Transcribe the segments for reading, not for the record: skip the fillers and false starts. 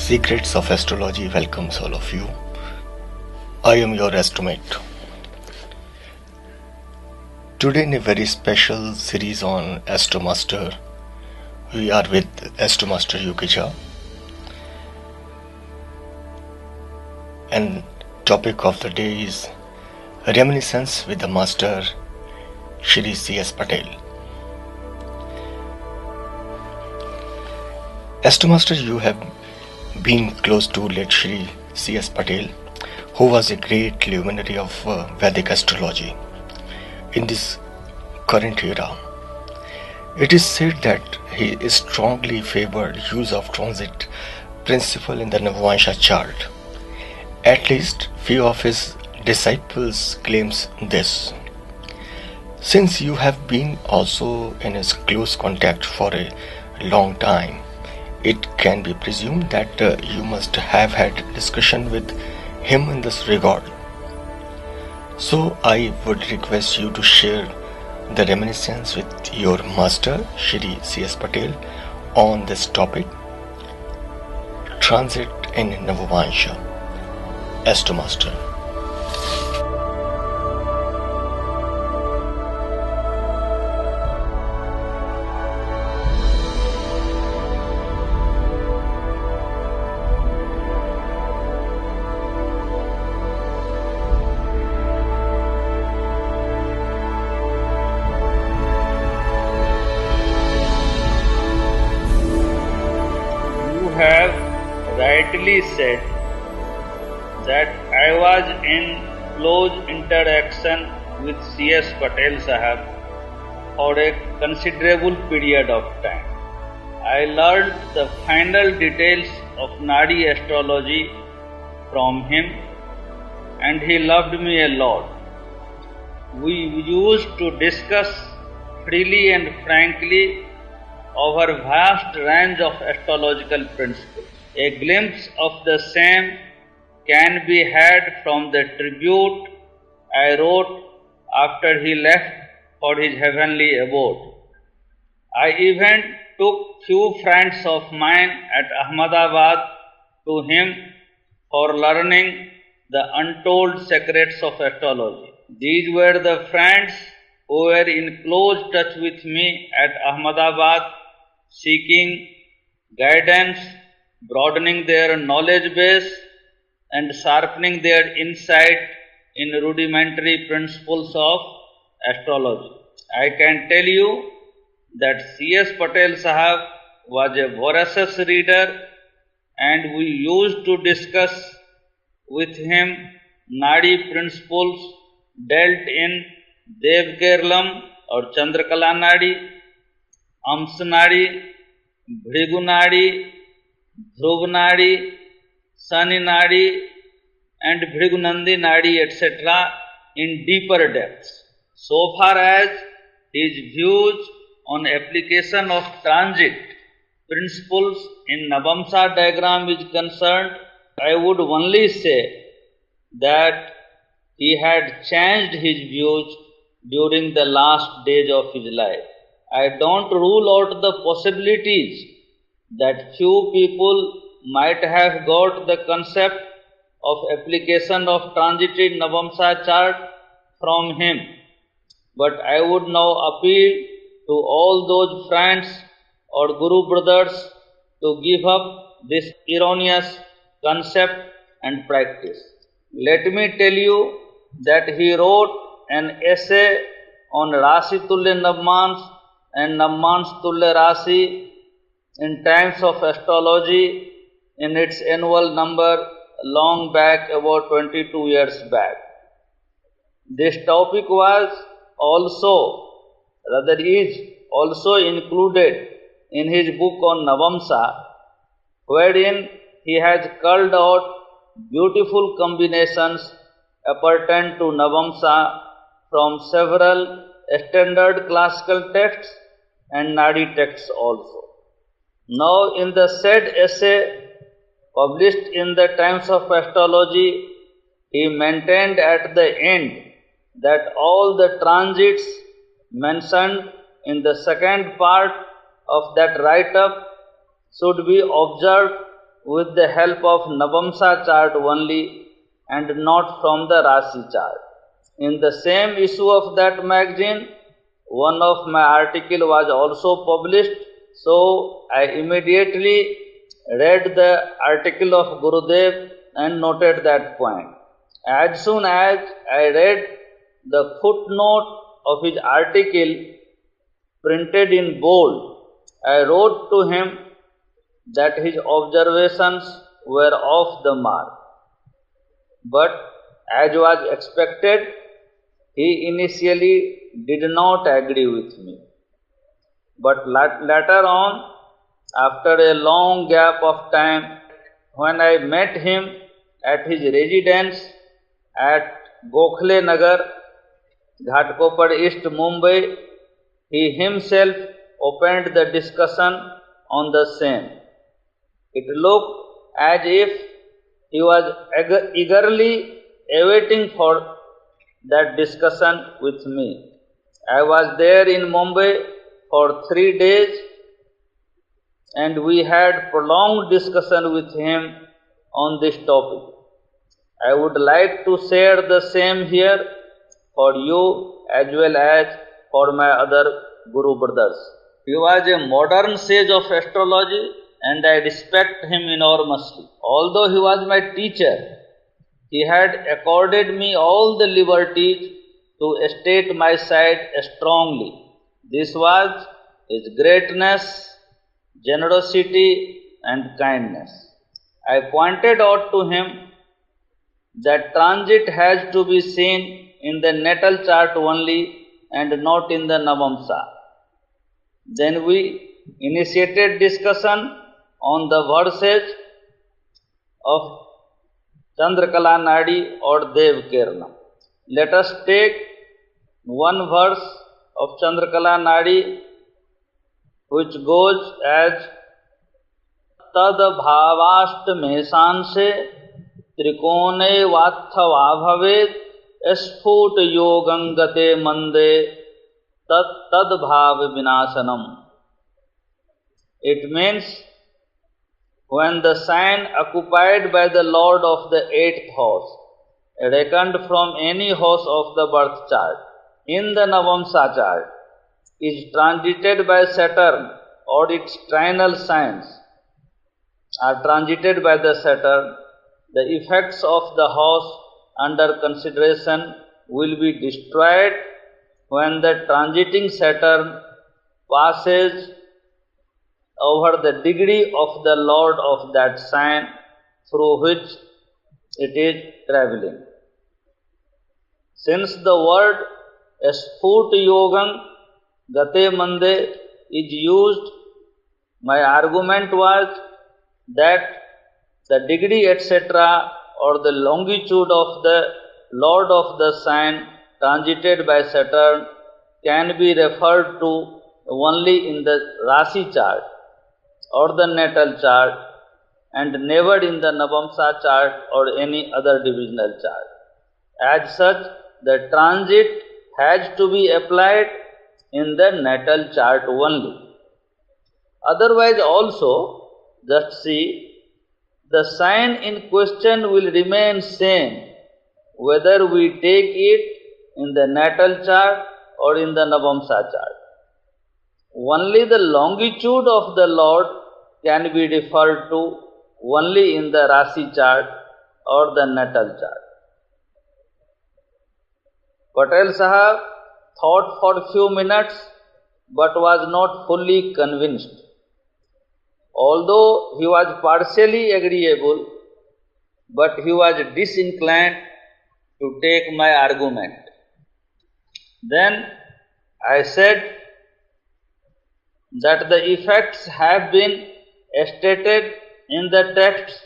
Secrets of Astrology welcomes all of you. I am your Astromate. Today in a very special series on Astromaster, we are with Astromaster U K Jha. And topic of the day is Reminiscence with the Master Shri C.S. Patel. Astromaster, you have been close to late Shri C.S. Patel, who was a great luminary of Vedic astrology. In this current era, it is said that he strongly favored use of transit principle in the Navamsha chart. At least few of his disciples claims this. Since you have been also in his close contact for a long time, it can be presumed that you must have had discussion with him in this regard. So I would request you to share the reminiscence with your master Shri C.S. Patel on this topic, Transit in Navamsha. Astromaster. Have rightly said that I was in close interaction with C.S. Patel Sahab for a considerable period of time. I learned the final details of Nadi astrology from him, and he loved me a lot. We used to discuss freely and frankly over vast range of astrological principles. A glimpse of the same can be had from the tribute I wrote after he left for his heavenly abode. I even took few friends of mine at Ahmedabad to him for learning the untold secrets of astrology. These were the friends who were in close touch with me at Ahmedabad, seeking guidance, broadening their knowledge base, and sharpening their insight in rudimentary principles of astrology. I can tell you that C.S. Patel Sahab was a voracious reader, and we used to discuss with him Nadi principles dealt in Devkerlam or Chandrakala Nadi, Amsanadi, Bhrigunadi, Dhruvnadi, Saninadi, and Bhrigunandi Nadi, etc. in deeper depths. So far as his views on application of transit principles in Navamsha diagram is concerned, I would only say that he had changed his views during the last days of his life. I don't rule out the possibilities that few people might have got the concept of application of transit in Navamsha chart from him. But I would now appeal to all those friends or Guru brothers to give up this erroneous concept and practice. Let me tell you that he wrote an essay on Rasi Tulya Navmans and Navmans Tulya Rasi in Times of Astrology in its annual number long back, about 22 years back. This topic was is also included in his book on Navamsha, wherein he has culled out beautiful combinations appertaining to Navamsha from several standard classical texts and Nadi texts also. Now in the said essay published in the Times of Astrology, he maintained at the end that all the transits mentioned in the second part of that write-up should be observed with the help of Navamsha chart only and not from the Rasi chart. In the same issue of that magazine, one of my article was also published, so I immediately read the article of Gurudev and noted that point. As soon as I read the footnote of his article printed in bold, I wrote to him that his observations were off the mark. But as was expected, he initially did not agree with me. But later on, after a long gap of time, when I met him at his residence at Gokhale Nagar, Ghatkopar East, Mumbai, he himself opened the discussion on the same. It looked as if he was eagerly awaiting for that discussion with me. I was there in Mumbai for 3 days and we had prolonged discussion with him on this topic. I would like to share the same here for you as well as for my other Guru brothers. He was a modern sage of astrology and I respect him enormously. Although he was my teacher, he had accorded me all the liberties to state my side strongly. This was his greatness, generosity and kindness. I pointed out to him that transit has to be seen in the natal chart only and not in the Navamsha. Then we initiated discussion on the verses of Chandrakala Nadi or Dev Kirna. Let us take one verse of Chandrakala Nadi which goes as Tad bhavashtmesanshe trikone vatthava bhavet Esphut yogangate mande tad bhav vinasanam. It means when the sign occupied by the Lord of the 8th house, reckoned from any house of the birth chart, in the Navamsha chart, is transited by Saturn or its trinal signs are transited by the Saturn, the effects of the house under consideration will be destroyed when the transiting Saturn passes over the degree of the Lord of that sign through which it is travelling. Since the word Esphut Yogam Gate Mande is used, my argument was that the degree etc. or the longitude of the Lord of the sign transited by Saturn can be referred to only in the Rasi chart or the natal chart and never in the Navamsha chart or any other divisional chart. As such, the transit has to be applied in the natal chart only. Otherwise also, just see, the sign in question will remain same whether we take it in the natal chart or in the Navamsha chart. Only the longitude of the Lord can be referred to only in the Rasi chart or the natal chart. Patel Sahab thought for few minutes but was not fully convinced. Although he was partially agreeable, but he was disinclined to take my argument. Then I said that the effects have been stated in the text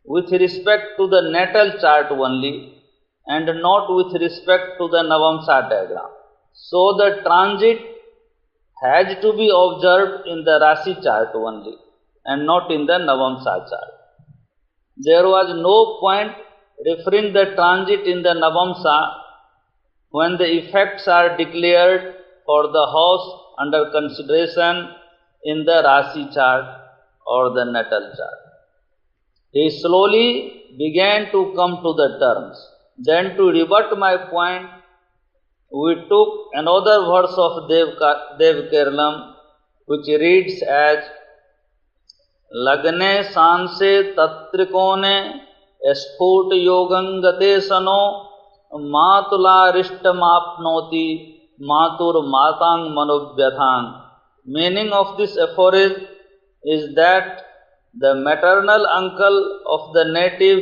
with respect to the natal chart only and not with respect to the Navamsha diagram. So the transit has to be observed in the Rasi chart only and not in the Navamsha chart. There was no point referring the transit in the Navamsha when the effects are declared for the house under consideration in the Rasi chart or the natal chart. He slowly began to come to the terms. Then, to rebut my point, we took another verse of Dev Kerlam, which reads as Lagne sanse tatrikone स्फुट योगं गते सनो मातुलारिष्टमाप्नोति मातुर मातांग मनोव्यथांग. Meaning of this aphorism is that the maternal uncle of the native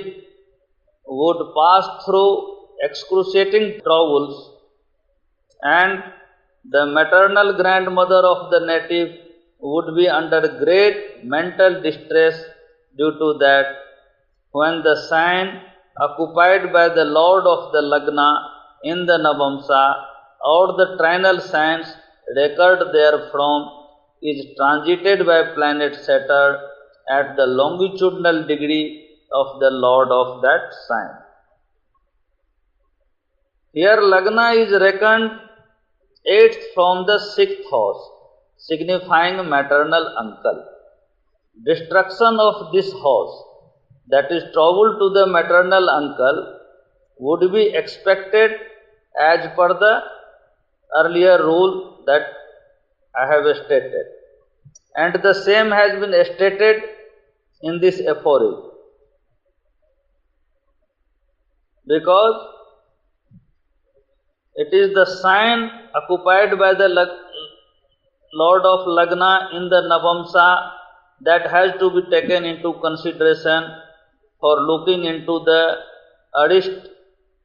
would pass through excruciating troubles, and the maternal grandmother of the native would be under great mental distress due to that. When the sign occupied by the lord of the Lagna in the Navamsha or the trinal signs recurred therefrom is transited by planet Saturn at the longitudinal degree of the lord of that sign. Here Lagna is reckoned 8th from the 6th house, signifying maternal uncle. Destruction of this house, that is trouble to the maternal uncle, would be expected as per the earlier rule that I have stated. And the same has been stated in this aphorism. Because it is the sign occupied by the Lord of Lagna in the Navamsha that has to be taken into consideration for looking into the arist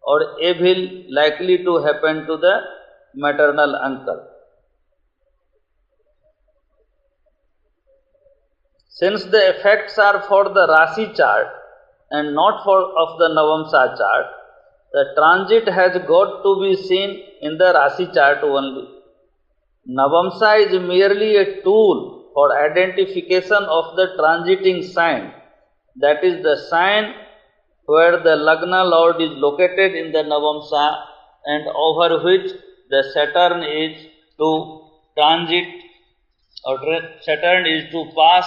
or evil likely to happen to the maternal uncle. Since the effects are for the Rasi chart and not for of the Navamsha chart, the transit has got to be seen in the Rasi chart only. Navamsha is merely a tool for identification of the transiting sign, that is the sign where the Lagna Lord is located in the Navamsha and over which the Saturn is to transit or Saturn is to pass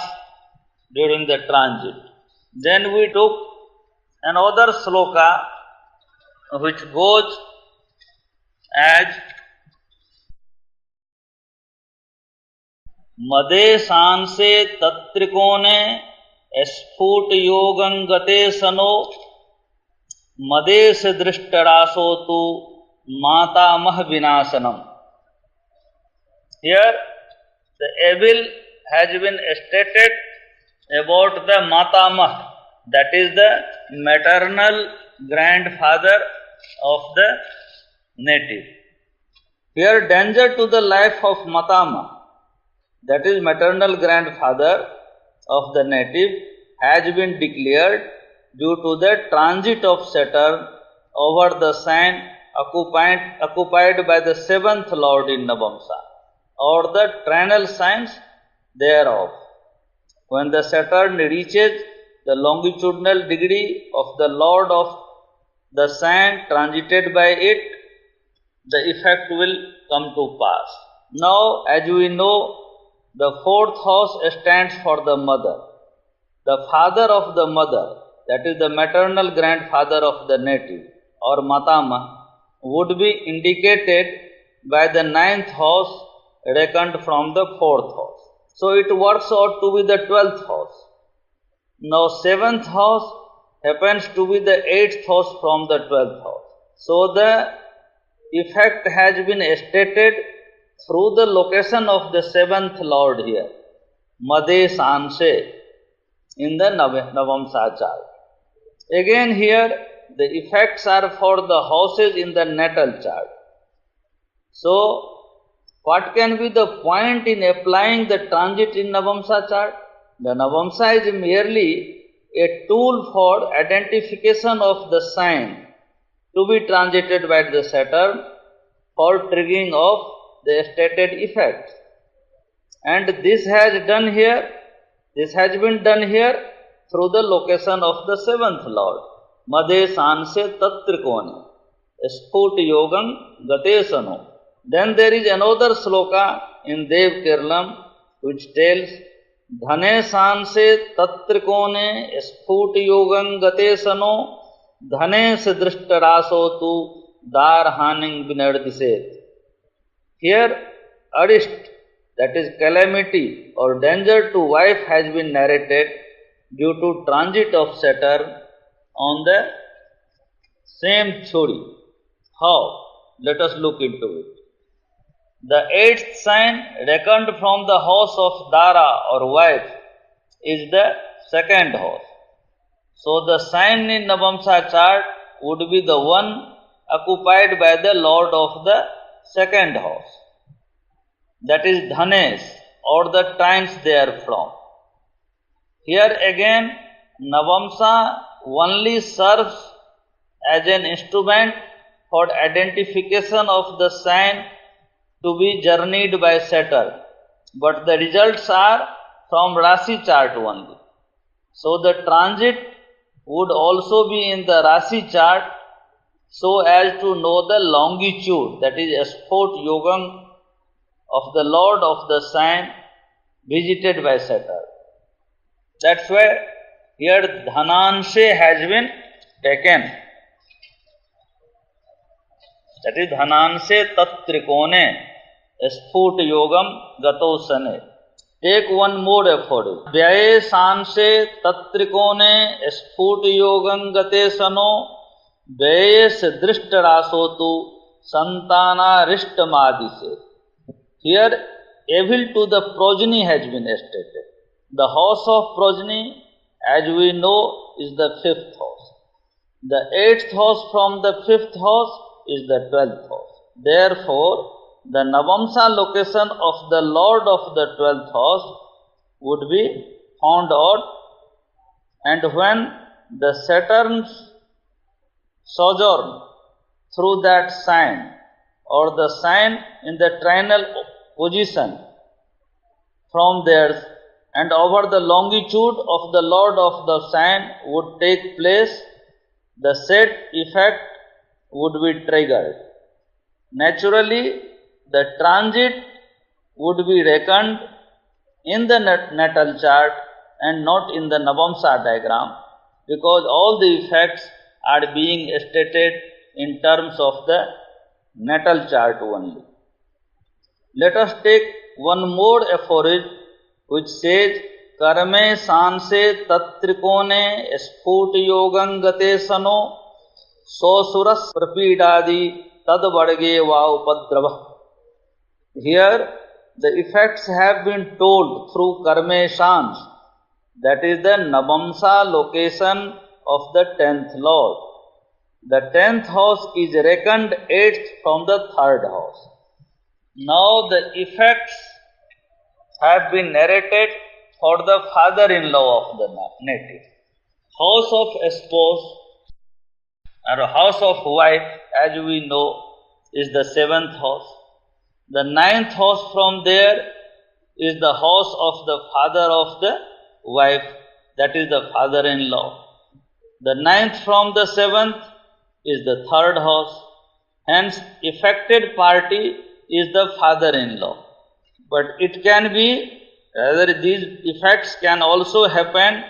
during the transit. Then we took another sloka which goes as Made sanse tatrikone स्फुट योगं गते सनो मदेश दृष्टरासो तु मातामह विनाशनम. Here the evil has been stated about the matamah, that is the maternal grandfather of the native. Here danger to the life of matamah, that is maternal grandfather of the native, has been declared due to the transit of Saturn over the sign occupied by the 7th Lord in Navamsha or the trinal signs thereof. When the Saturn reaches the longitudinal degree of the Lord of the sign transited by it, the effect will come to pass. Now, as we know, the 4th house stands for the mother. The father of the mother, that is the maternal grandfather of the native or matama, would be indicated by the 9th house reckoned from the 4th house. So it works out to be the 12th house. Now 7th house happens to be the 8th house from the 12th house. So the effect has been stated through the location of the 7th Lord here, Made Sanse, in the Navamsha chart. Again here, the effects are for the houses in the natal chart. So, what can be the point in applying the transit in Navamsha chart? The Navamsha is merely a tool for identification of the sign to be transited by the Saturn for triggering of the stated effects. And this has been done here through the location of the 7th Lord. Made sanse tatrikone sput yogam gatesano. Then there is another sloka in Dev Kerlam which tells धने सांसे तत्त्रिकोणे स्फुट योगं गते सनो धने से दृष्टरासो तु दार हानिं विनर्दिसेत. Here, arist, that is calamity or danger to wife, has been narrated due to transit of Saturn on the same theory. How? Let us look into it. The eighth sign reckoned from the house of Dara or wife is the second house. So the sign in Navamsha chart would be the one occupied by the lord of the second house. That is Dhanes or the trines therefrom. Here again Navamsha only serves as an instrument for identification of the sign to be journeyed by Saturn, but the results are from Rasi chart only. So the transit would also be in the Rasi chart so as to know the longitude, that is Sport Yogam of the Lord of the sign visited by Saturn. That's why here Dhananshe has been taken. That is Dhananshe Tattrikone Sput Yogam Gato Sane. Take one more effort. Vyaye Sanse Tattrikone Sput Yogam Gate Sano Vyaye Se Drishtarasotu Santana Rishtamadise. Here evil to the progeny has been stated. The house of progeny, as we know, is the fifth house. The eighth house from the fifth house is the 12th house. Therefore, the Navamsha location of the Lord of the 12th house would be found out, and when the Saturn's sojourn through that sign or the sign in the trinal position from there and over the longitude of the Lord of the sign would take place, the said effect would be triggered. Naturally, the transit would be reckoned in the natal chart and not in the Navamsha diagram, because all the effects are being stated in terms of the natal chart only. Let us take one more aphorism which says, Karme sanse tattrikone sput yogam gate sano sosuras prapidadi tad varge va upadrava. Here the effects have been told through Karme Sans, that is the Navamsha location of the 10th Lord. The 10th house is reckoned 8th from the 3rd house. Now the effects have been narrated for the father-in-law of the native. House of spouse or house of wife, as we know, is the 7th house. The 9th house from there is the house of the father of the wife, that is the father-in-law. The 9th from the 7th is the 3rd house. Hence, affected party is the father-in-law. But it can be, rather these effects can also happen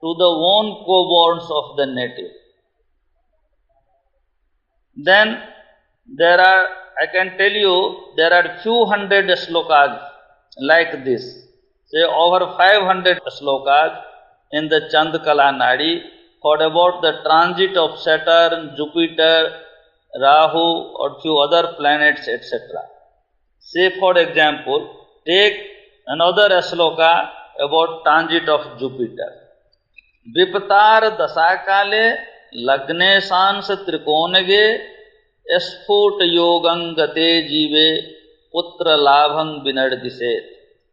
to the own co-borns of the native. Then there are, I can tell you, there are few hundred slokas like this. Say over 500 slokas in the Chandkala Nadi for about the transit of Saturn, Jupiter, Rahu or few other planets, etc. Say for example, take another sloka about transit of Jupiter. Viptar dasakale lagne sans trikonage Sput yogam gate jive putra labhang binardiset.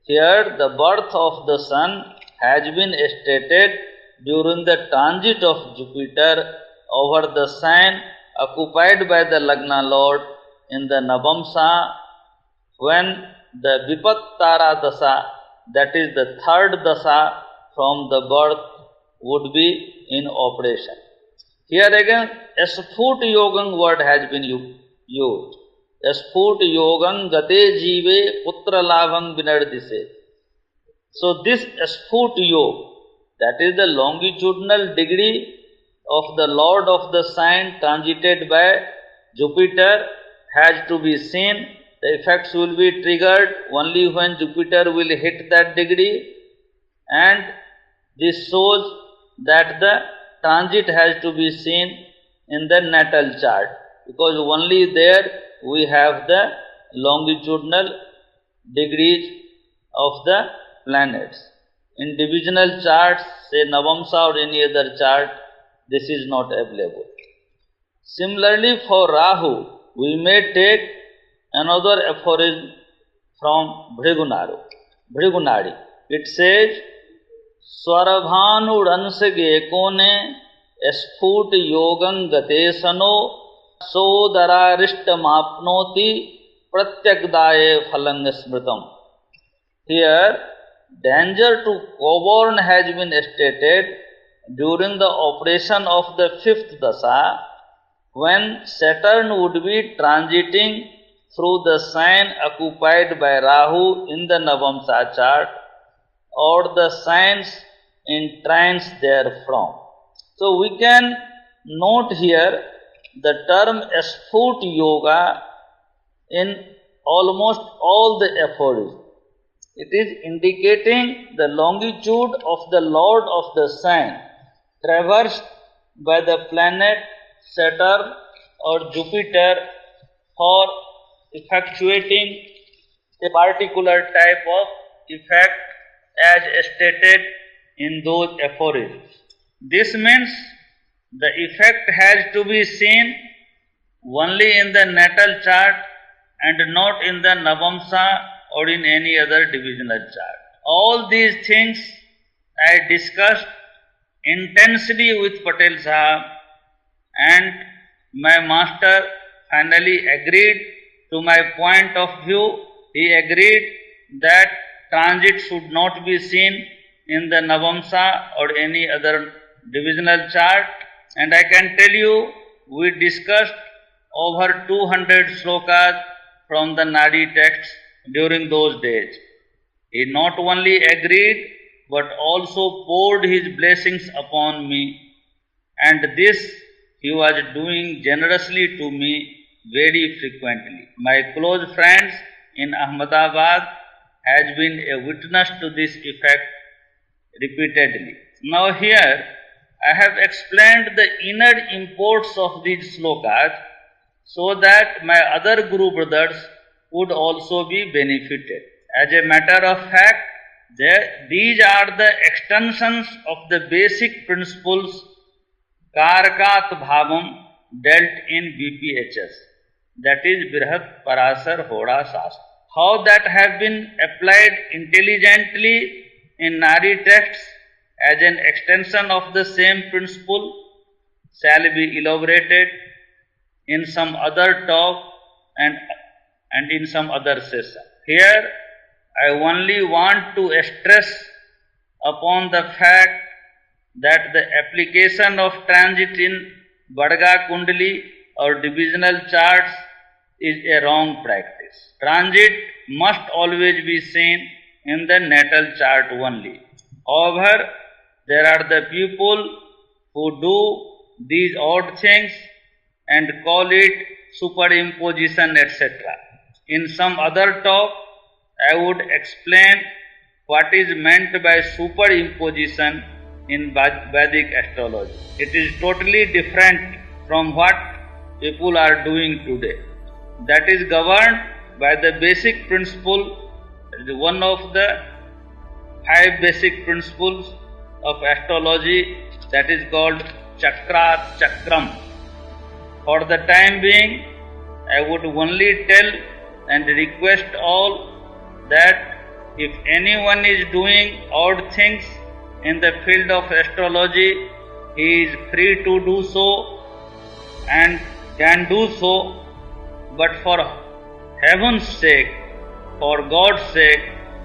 Here the birth of the sun has been stated during the transit of Jupiter over the sign occupied by the Lagna Lord in the Navamsha, when the Vipattara Dasa, that is the 3rd Dasa from the birth, would be in operation. Here again, Sput Yogam word has been used. Sput Yogam Gate Jive Putra Labham Vinardise. So this Sphut Yog, that is the longitudinal degree of the Lord of the sign transited by Jupiter, has to be seen. The effects will be triggered only when Jupiter will hit that degree, and this shows that the transit has to be seen in the natal chart, because only there we have the longitudinal degrees of the planets. In divisional charts, say Navamsha or any other chart, this is not available. Similarly, for Rahu, we may take another aphorism from Bhrigunadi. It says, Swarabhanudansage kone Sphut yogam gatesano sodararishtamapnoti pratyagdaye phalang smritam. Here, danger to Coborn has been stated during the operation of the fifth dasha, when Saturn would be transiting through the sign occupied by Rahu in the Navamsha chart, or the signs in trines therefrom. So we can note here the term Sphut Yoga in almost all the aphorisms. It is indicating the longitude of the Lord of the sign traversed by the planet Saturn or Jupiter for effectuating a particular type of effect as stated in those aphorisms. This means the effect has to be seen only in the natal chart and not in the Navamsha or in any other divisional chart. All these things I discussed intensely with Patel Sahab, and my master finally agreed to my point of view. He agreed that transit should not be seen in the Navamsha or any other divisional chart, and I can tell you we discussed over 200 slokas from the Nadi texts during those days. He not only agreed but also poured his blessings upon me, and this he was doing generously to me very frequently. My close friends in Ahmedabad has been a witness to this effect repeatedly. Now here I have explained the inner imports of these slokas so that my other Guru brothers would also be benefited. As a matter of fact, these are the extensions of the basic principles Karakat Bhavam dealt in BPHS, that is Brihat Parasar Hoda Shastra. How that have been applied intelligently in Nadi texts as an extension of the same principle shall be elaborated in some other talk and in some other session. Here I only want to stress upon the fact that the application of transit in Badga Kundali or divisional charts is a wrong practice. Transit must always be seen in the natal chart only. However, there are the people who do these odd things and call it superimposition, etc. In some other talk, I would explain what is meant by superimposition in Vedic astrology. It is totally different from what people are doing today. That is governed by the basic principle, one of the 5 basic principles of astrology, that is called Chakrat Chakram. For the time being, I would only tell and request all that if anyone is doing odd things in the field of astrology, he is free to do so and can do so, but for heaven's sake, for God's sake,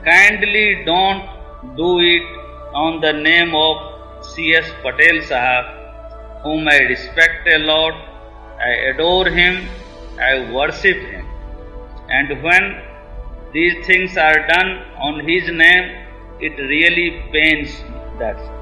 kindly don't do it on the name of C.S. Patel Sahab, whom I respect a lot, I adore him, I worship him. And when these things are done on his name, it really pains that.